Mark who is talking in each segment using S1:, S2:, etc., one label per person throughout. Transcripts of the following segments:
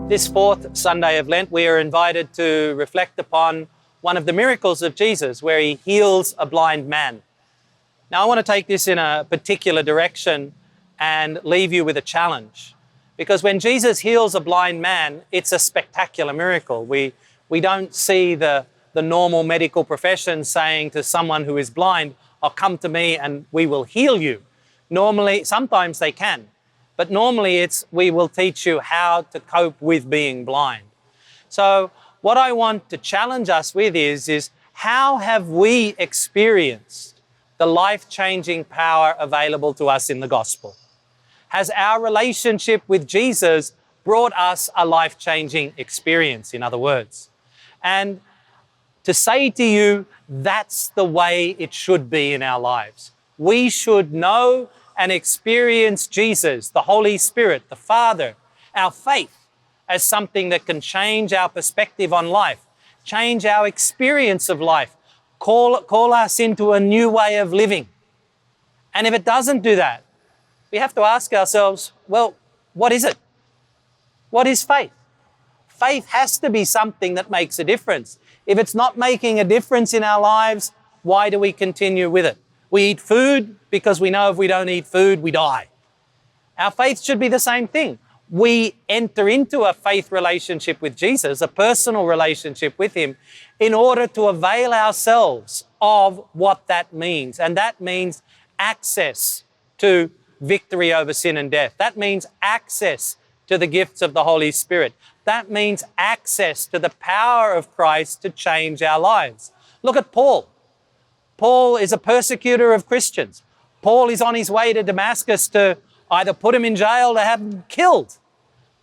S1: This fourth Sunday of Lent, we are invited to reflect upon one of the miracles of Jesus, where he heals a blind man. Now, I want to take this in a particular direction and leave you with a challenge. Because when Jesus heals a blind man, it's a spectacular miracle. We don't see the normal medical profession saying to someone who is blind, "Oh, come to me and we will heal you." Normally, sometimes they can. But normally it's, we will teach you how to cope with being blind. So what I want to challenge us with is how have we experienced the life-changing power available to us in the gospel? Has our relationship with Jesus brought us a life-changing experience, in other words? And to say to you, that's the way it should be in our lives. We should know and experience Jesus, the Holy Spirit, the Father, our faith, as something that can change our perspective on life, change our experience of life, call us into a new way of living. And if it doesn't do that, we have to ask ourselves, well, what is it? What is faith? Faith has to be something that makes a difference. If it's not making a difference in our lives, why do we continue with it? We eat food because we know if we don't eat food, we die. Our faith should be the same thing. We enter into a faith relationship with Jesus, a personal relationship with him, in order to avail ourselves of what that means. And that means access to victory over sin and death. That means access to the gifts of the Holy Spirit. That means access to the power of Christ to change our lives. Look at Paul. Paul is a persecutor of Christians. Paul is on his way to Damascus to either put him in jail or have him killed.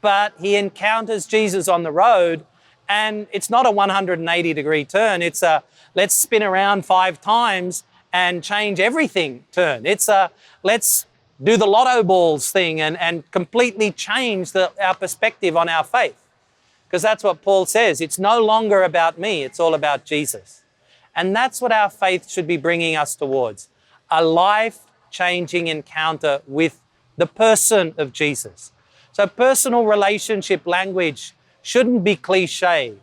S1: But he encounters Jesus on the road, and it's not a 180-degree turn. It's a let's spin around 5 times and change everything turn. It's a let's do the lotto balls thing and completely change our perspective on our faith. Because that's what Paul says. It's no longer about me. It's all about Jesus. And that's what our faith should be bringing us towards, a life-changing encounter with the person of Jesus. So personal relationship language shouldn't be cliche.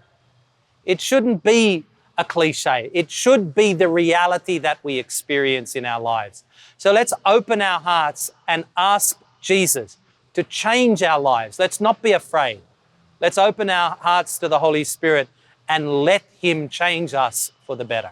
S1: It shouldn't be a cliche. It should be the reality that we experience in our lives. So let's open our hearts and ask Jesus to change our lives. Let's not be afraid. Let's open our hearts to the Holy Spirit and let him change us for the better.